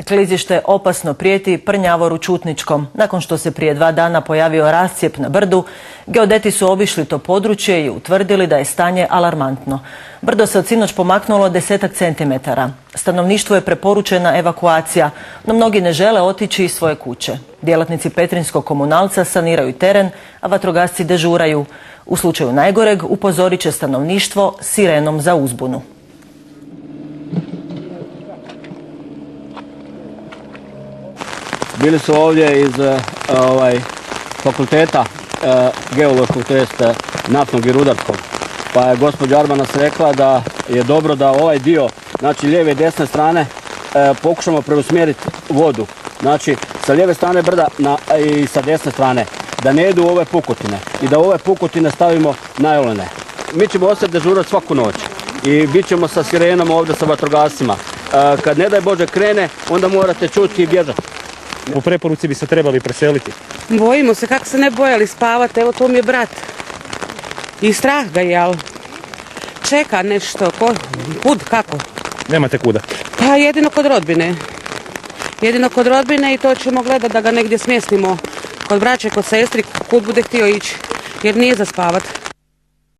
Klizište opasno prijeti Prnjavoru Čutničkom. Nakon što se prije 2 dana pojavio rascijep na brdu, geodeti su obišli to područje i utvrdili da je stanje alarmantno. Brdo se od sinoć pomaknulo 10-ak centimetara. Stanovništvu je preporučena evakuacija, no mnogi ne žele otići iz svoje kuće. Djelatnici Petrinjskog komunalca saniraju teren, a vatrogasci dežuraju. U slučaju najgoreg upozorit će stanovništvo sirenom za uzbunu. Bili su ovdje iz fakulteta, geološkog, to jest naftnog i rudarskog. Pa je gospođa Arbanas rekla da je dobro da ovaj dio, znači lijeve i desne strane, pokušamo preusmjeriti vodu. Znači sa lijeve strane brda i sa desne strane, da ne idu u ove pukotine i da ove pukotine stavimo na jelene. Mi ćemo ostati dežurati svaku noć i bit ćemo sa sirenom ovdje sa vatrogascima. Kad ne daj Bože krene, onda morate čuti i bježati. U preporuci bi se trebali preseliti. Bojimo se, kako se ne bojali spavati, evo tu mi je brat. I strah ga je, ali čeka nešto, kud, kako? Nemate kuda? Pa jedino kod rodbine. Jedino kod rodbine i to ćemo gledati da ga negdje smjestimo kod braće, kod sestri, kud bude htio ići, jer nije za spavat.